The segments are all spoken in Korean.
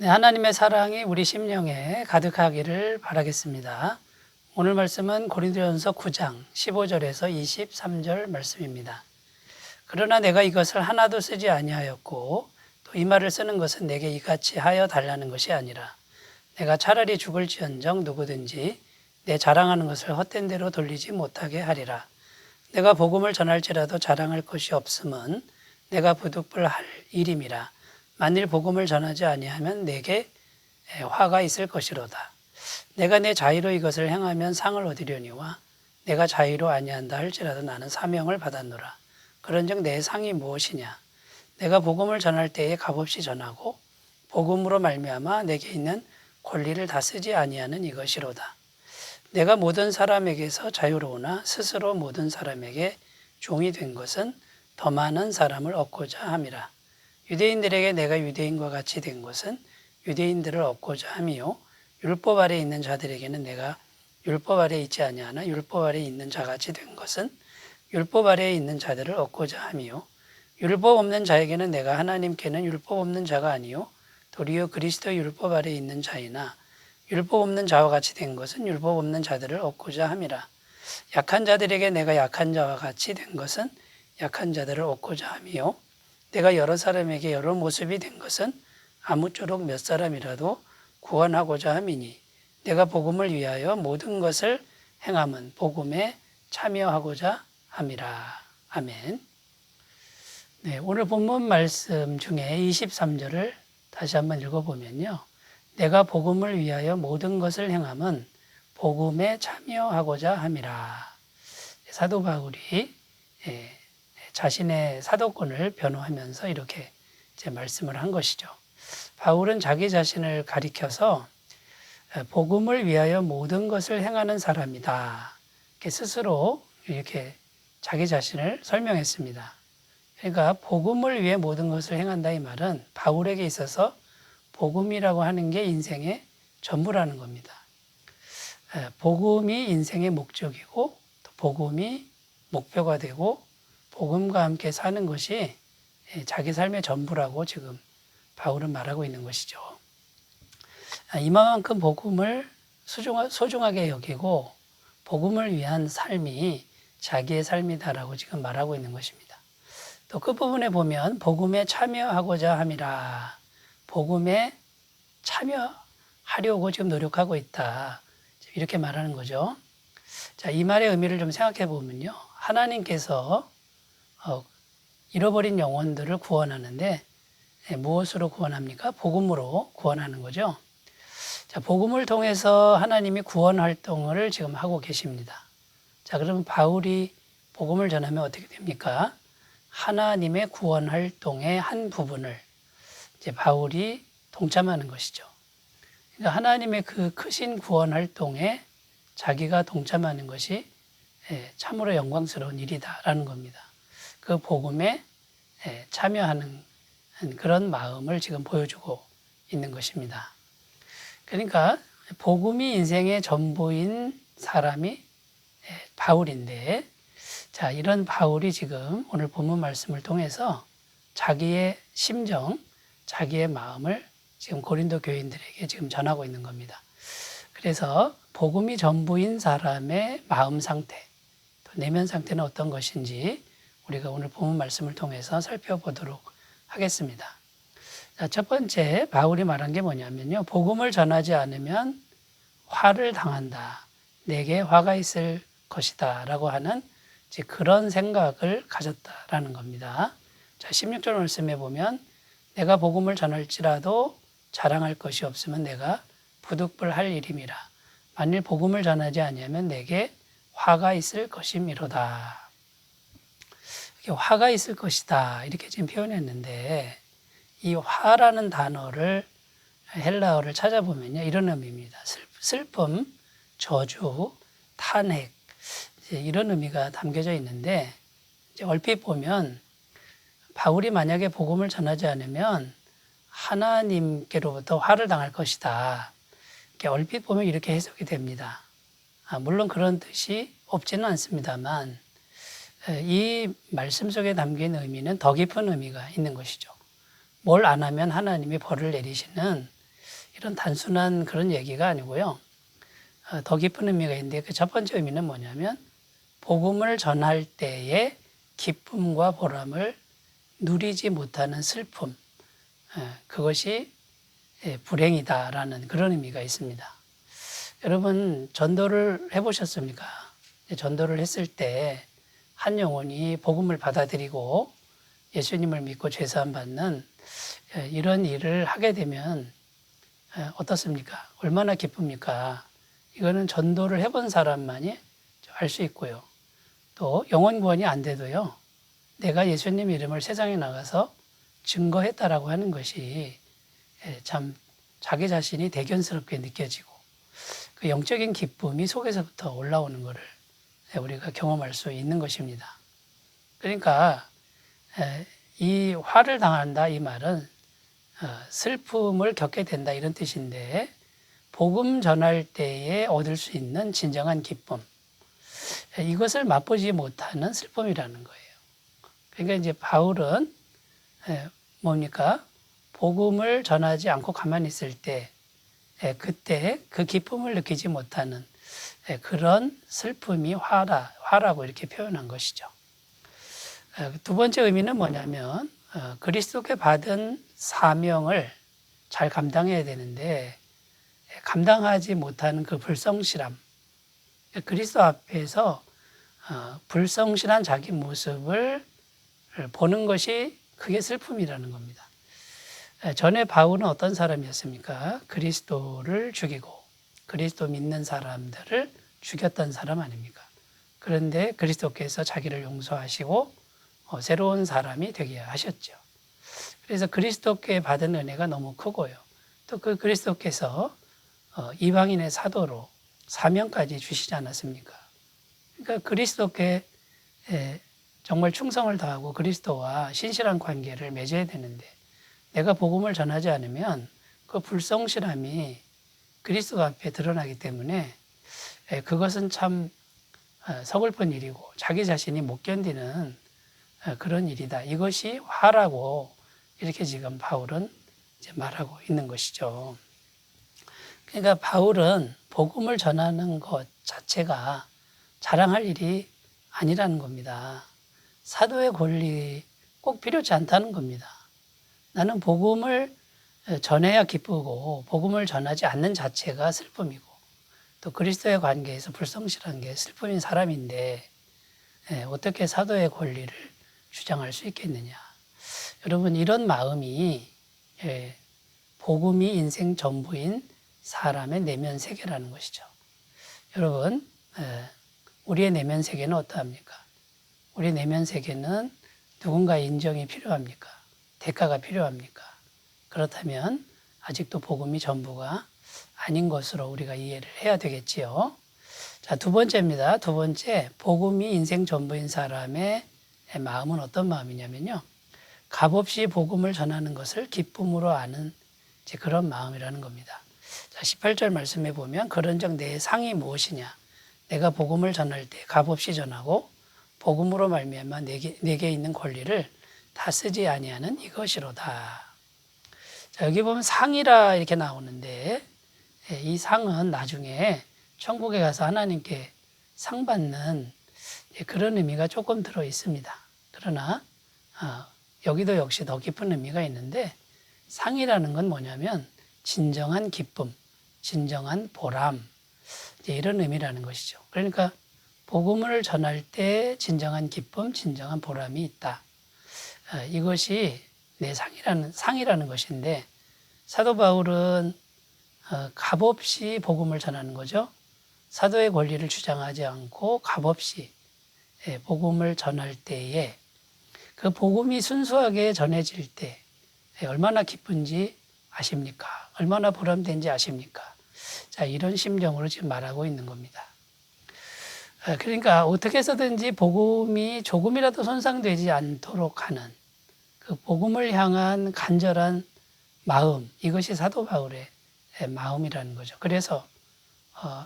네, 하나님의 사랑이 우리 심령에 가득하기를 바라겠습니다. 오늘 말씀은 고린도전서 9장 15절에서 23절 말씀입니다. 그러나 내가 이것을 하나도 쓰지 아니하였고 또 이 말을 쓰는 것은 내게 이같이 하여 달라는 것이 아니라 내가 차라리 죽을지언정 누구든지 내 자랑하는 것을 헛된 대로 돌리지 못하게 하리라. 내가 복음을 전할지라도 자랑할 것이 없음은 내가 부득불할 일임이라. 만일 복음을 전하지 아니하면 내게 화가 있을 것이로다. 내가 내 자의로 이것을 행하면 상을 얻으려니와 내가 자의로 아니한다 할지라도 나는 사명을 받았노라. 그런즉 내 상이 무엇이냐? 내가 복음을 전할 때에 값없이 전하고 복음으로 말미암아 내게 있는 권리를 다 쓰지 아니하는 이것이로다. 내가 모든 사람에게서 자유로우나 스스로 모든 사람에게 종이 된 것은 더 많은 사람을 얻고자 함이라. 유대인들에게 내가 유대인과 같이 된 것은 유대인들을 얻고자 함이요 율법 아래 있는 자들에게는 내가 율법 아래 있지 아니하나 율법 아래 있는 자같이 된 것은 율법 아래에 있는 자들을 얻고자 함이요 율법 없는 자에게는 내가 하나님께는 율법 없는 자가 아니요 도리어 그리스도 율법 아래에 있는 자이나 율법 없는 자와 같이 된 것은 율법 없는 자들을 얻고자 함이라. 약한 자들에게 내가 약한 자와 같이 된 것은 약한 자들을 얻고자 함이요 내가 여러 사람에게 여러 모습이 된 것은 아무쪼록 몇 사람이라도 구원하고자 함이니 내가 복음을 위하여 모든 것을 행함은 복음에 참여하고자 함이라. 아멘. 네, 오늘 본문 말씀 중에 23절을 다시 한번 읽어보면요. 내가 복음을 위하여 모든 것을 행함은 복음에 참여하고자 함이라. 사도 바울이 자신의 사도권을 변호하면서 이렇게 이제 말씀을 한 것이죠. 바울은 자기 자신을 가리켜서 복음을 위하여 모든 것을 행하는 사람이다. 이렇게 스스로 이렇게 자기 자신을 설명했습니다. 그러니까 복음을 위해 모든 것을 행한다 이 말은 바울에게 있어서 복음이라고 하는 게 인생의 전부라는 겁니다. 복음이 인생의 목적이고 또 복음이 목표가 되고 복음과 함께 사는 것이 자기 삶의 전부라고 지금 바울은 말하고 있는 것이죠. 이만큼 복음을 소중하게 여기고 복음을 위한 삶이 자기의 삶이다라고 지금 말하고 있는 것입니다. 또 끝부분에 보면 복음에 참여하고자 함이라. 복음에 참여하려고 지금 노력하고 있다. 이렇게 말하는 거죠. 자, 이 말의 의미를 좀 생각해 보면요. 하나님께서 잃어버린 영혼들을 구원하는데 무엇으로 구원합니까? 복음으로 구원하는 거죠. 자, 복음을 통해서 하나님이 구원 활동을 지금 하고 계십니다. 자, 그러면 바울이 복음을 전하면 어떻게 됩니까? 하나님의 구원 활동의 한 부분을 이제 바울이 동참하는 것이죠. 그러니까 하나님의 그 크신 구원 활동에 자기가 동참하는 것이 참으로 영광스러운 일이다라는 겁니다. 그 복음에 참여하는 그런 마음을 지금 보여주고 있는 것입니다. 그러니까 복음이 인생의 전부인 사람이 바울인데, 자, 이런 바울이 지금 오늘 본문 말씀을 통해서 자기의 심정, 자기의 마음을 지금 고린도 교인들에게 지금 전하고 있는 겁니다. 그래서 복음이 전부인 사람의 마음 상태, 또 내면 상태는 어떤 것인지 우리가 오늘 본문 말씀을 통해서 살펴보도록 하겠습니다. 자, 첫 번째 바울이 말한 게 뭐냐면요. 복음을 전하지 않으면 화를 당한다. 내게 화가 있을 것이다. 라고 하는 그런 생각을 가졌다라는 겁니다. 자, 16절 말씀에 보면 내가 복음을 전할지라도 자랑할 것이 없으면 내가 부득불할 일임이라. 만일 복음을 전하지 아니하면 내게 화가 있을 것임이로다. 화가 있을 것이다. 이렇게 지금 표현했는데 이 화라는 단어를 헬라어를 찾아보면요. 이런 의미입니다. 슬픔, 저주, 탄핵 이런 의미가 담겨져 있는데 이제 얼핏 보면 바울이 만약에 복음을 전하지 않으면 하나님께로부터 화를 당할 것이다. 이렇게 얼핏 보면 이렇게 해석이 됩니다. 물론 그런 뜻이 없지는 않습니다만 이 말씀 속에 담긴 의미는 더 깊은 의미가 있는 것이죠. 뭘 안 하면 하나님이 벌을 내리시는 이런 단순한 그런 얘기가 아니고요. 더 깊은 의미가 있는데 그 첫 번째 의미는 뭐냐면 복음을 전할 때의 기쁨과 보람을 누리지 못하는 슬픔, 그것이 불행이다라는 그런 의미가 있습니다. 여러분 전도를 해보셨습니까? 전도를 했을 때 한 영혼이 복음을 받아들이고 예수님을 믿고 죄사함 받는 이런 일을 하게 되면 어떻습니까? 얼마나 기쁩니까? 이거는 전도를 해본 사람만이 알 수 있고요. 또 영혼 구원이 안 돼도요. 내가 예수님 이름을 세상에 나가서 증거했다라고 하는 것이 참 자기 자신이 대견스럽게 느껴지고 그 영적인 기쁨이 속에서부터 올라오는 것을 우리가 경험할 수 있는 것입니다. 그러니까 이 화를 당한다 이 말은 슬픔을 겪게 된다 이런 뜻인데 복음 전할 때에 얻을 수 있는 진정한 기쁨, 이것을 맛보지 못하는 슬픔이라는 거예요. 그러니까 이제 바울은 뭡니까? 복음을 전하지 않고 가만히 있을 때 그때 그 기쁨을 느끼지 못하는 그런 슬픔이 화라고 이렇게 표현한 것이죠. 두 번째 의미는 뭐냐면 그리스도께 받은 사명을 잘 감당해야 되는데 감당하지 못하는 그 불성실함, 그리스도 앞에서 불성실한 자기 모습을 보는 것이 그게 슬픔이라는 겁니다. 전에 바울은 어떤 사람이었습니까? 그리스도를 죽이고 그리스도 믿는 사람들을 죽였던 사람 아닙니까? 그런데 그리스도께서 자기를 용서하시고 새로운 사람이 되게 하셨죠. 그래서 그리스도께 받은 은혜가 너무 크고요. 또 그 그리스도께서 이방인의 사도로 사명까지 주시지 않았습니까? 그러니까 그리스도께 정말 충성을 다하고 그리스도와 신실한 관계를 맺어야 되는데 내가 복음을 전하지 않으면 그 불성실함이 그리스도 앞에 드러나기 때문에 그것은 참 서글픈 일이고 자기 자신이 못 견디는 그런 일이다. 이것이 화라고 이렇게 지금 바울은 이제 말하고 있는 것이죠. 그러니까 바울은 복음을 전하는 것 자체가 자랑할 일이 아니라는 겁니다. 사도의 권리 꼭 필요치 않다는 겁니다. 나는 복음을 전해야 기쁘고 복음을 전하지 않는 자체가 슬픔이고 또 그리스도의 관계에서 불성실한 게 슬픔인 사람인데 어떻게 사도의 권리를 주장할 수 있겠느냐. 여러분 이런 마음이 복음이 인생 전부인 사람의 내면 세계라는 것이죠. 여러분 우리의 내면 세계는 어떠합니까? 우리 내면 세계는 누군가의 인정이 필요합니까? 대가가 필요합니까? 그렇다면 아직도 복음이 전부가 아닌 것으로 우리가 이해를 해야 되겠지요. 자, 두 번째입니다. 두 번째, 복음이 인생 전부인 사람의 마음은 어떤 마음이냐면요. 값없이 복음을 전하는 것을 기쁨으로 아는 이제 그런 마음이라는 겁니다. 자, 18절 말씀해 보면 그런즉 내 상이 무엇이냐? 내가 복음을 전할 때 값없이 전하고 복음으로 말미암아 내게 있는 권리를 다 쓰지 아니하는 이것이로다. 자, 여기 보면 상이라 이렇게 나오는데 이 상은 나중에 천국에 가서 하나님께 상 받는 그런 의미가 조금 들어 있습니다. 그러나 여기도 역시 더 깊은 의미가 있는데 상이라는 건 뭐냐면 진정한 기쁨, 진정한 보람 이런 의미라는 것이죠. 그러니까 복음을 전할 때 진정한 기쁨, 진정한 보람이 있다. 이것이 내 상이라는 것인데 사도 바울은 값없이 복음을 전하는 거죠. 사도의 권리를 주장하지 않고 값없이 복음을 전할 때에 그 복음이 순수하게 전해질 때 얼마나 기쁜지 아십니까? 얼마나 보람된지 아십니까? 자, 이런 심정으로 지금 말하고 있는 겁니다. 그러니까 어떻게 해서든지 복음이 조금이라도 손상되지 않도록 하는 그 복음을 향한 간절한 마음, 이것이 사도 바울의 마음이라는 거죠. 그래서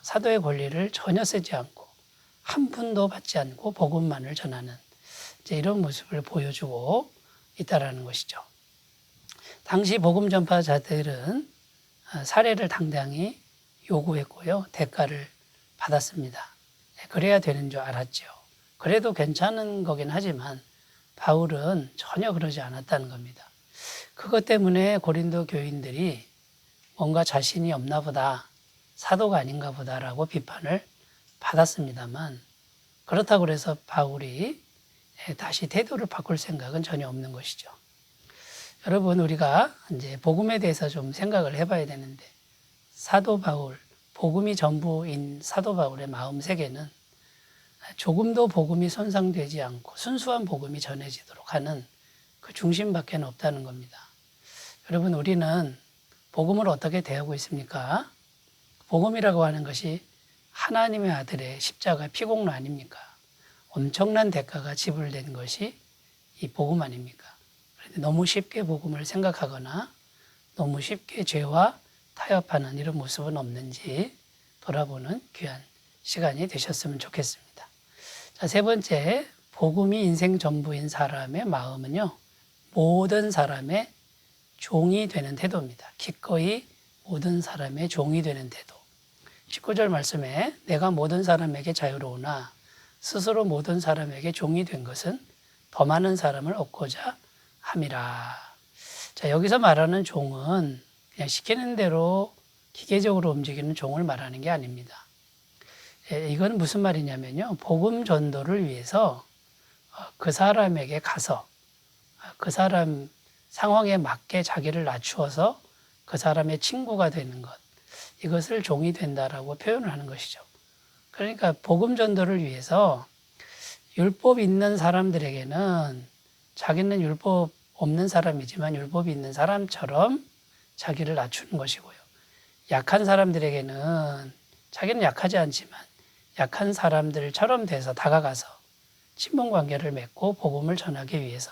사도의 권리를 전혀 쓰지 않고 한 푼도 받지 않고 복음만을 전하는 이제 이런 모습을 보여주고 있다라는 것이죠. 당시 복음 전파자들은 살해를 당당히 요구했고요. 대가를 받았습니다. 그래야 되는 줄 알았죠. 그래도 괜찮은 거긴 하지만 바울은 전혀 그러지 않았다는 겁니다. 그것 때문에 고린도 교인들이 뭔가 자신이 없나 보다, 사도가 아닌가 보다라고 비판을 받았습니다만, 그렇다고 해서 바울이 다시 태도를 바꿀 생각은 전혀 없는 것이죠. 여러분, 우리가 이제 복음에 대해서 좀 생각을 해봐야 되는데, 사도 바울, 복음이 전부인 사도 바울의 마음 세계는 조금도 복음이 손상되지 않고 순수한 복음이 전해지도록 하는 그 중심밖에 없다는 겁니다. 여러분, 우리는 복음을 어떻게 대하고 있습니까? 복음이라고 하는 것이 하나님의 아들의 십자가 피공로 아닙니까? 엄청난 대가가 지불된 것이 이 복음 아닙니까? 그런데 너무 쉽게 복음을 생각하거나 너무 쉽게 죄와 타협하는 이런 모습은 없는지 돌아보는 귀한 시간이 되셨으면 좋겠습니다. 자, 세 번째, 복음이 인생 전부인 사람의 마음은요, 모든 사람의 종이 되는 태도입니다. 기꺼이 모든 사람의 종이 되는 태도. 19절 말씀에 내가 모든 사람에게 자유로우나 스스로 모든 사람에게 종이 된 것은 더 많은 사람을 얻고자 함이라. 자, 여기서 말하는 종은 그냥 시키는 대로 기계적으로 움직이는 종을 말하는 게 아닙니다. 이건 무슨 말이냐면요. 복음 전도를 위해서 그 사람에게 가서 그 사람 상황에 맞게 자기를 낮추어서 그 사람의 친구가 되는 것. 이것을 종이 된다라고 표현을 하는 것이죠. 그러니까 복음 전도를 위해서 율법 있는 사람들에게는 자기는 율법 없는 사람이지만 율법이 있는 사람처럼 자기를 낮추는 것이고요. 약한 사람들에게는 자기는 약하지 않지만 약한 사람들처럼 돼서 다가가서 친분 관계를 맺고 복음을 전하기 위해서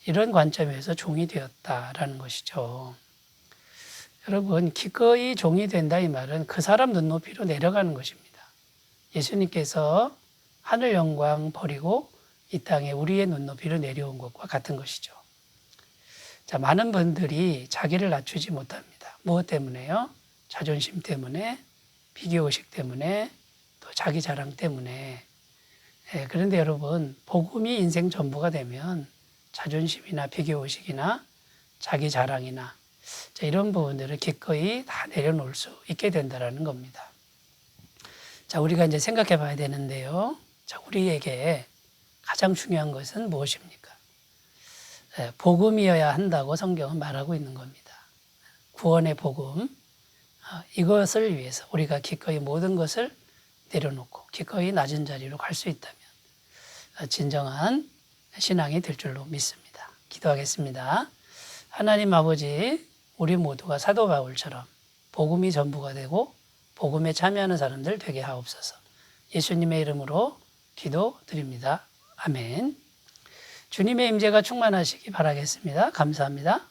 이런 관점에서 종이 되었다라는 것이죠. 여러분, 기꺼이 종이 된다 이 말은 그 사람 눈높이로 내려가는 것입니다. 예수님께서 하늘 영광 버리고 이 땅에 우리의 눈높이로 내려온 것과 같은 것이죠. 자, 많은 분들이 자기를 낮추지 못합니다. 무엇 때문에요? 자존심 때문에, 비교의식 때문에, 또 자기 자랑 때문에. 그런데 여러분, 복음이 인생 전부가 되면 자존심이나 비교의식이나 자기 자랑이나 이런 부분들을 기꺼이 다 내려놓을 수 있게 된다는 겁니다. 자, 우리가 이제 생각해 봐야 되는데요. 자, 우리에게 가장 중요한 것은 무엇입니까? 복음이어야 한다고 성경은 말하고 있는 겁니다. 구원의 복음, 이것을 위해서 우리가 기꺼이 모든 것을 내려놓고 기꺼이 낮은 자리로 갈 수 있다면 진정한 신앙이 될 줄로 믿습니다. 기도하겠습니다. 하나님 아버지, 우리 모두가 사도 바울처럼 복음이 전부가 되고 복음에 참여하는 사람들 되게 하옵소서. 예수님의 이름으로 기도드립니다. 아멘. 주님의 임재가 충만하시기 바라겠습니다. 감사합니다.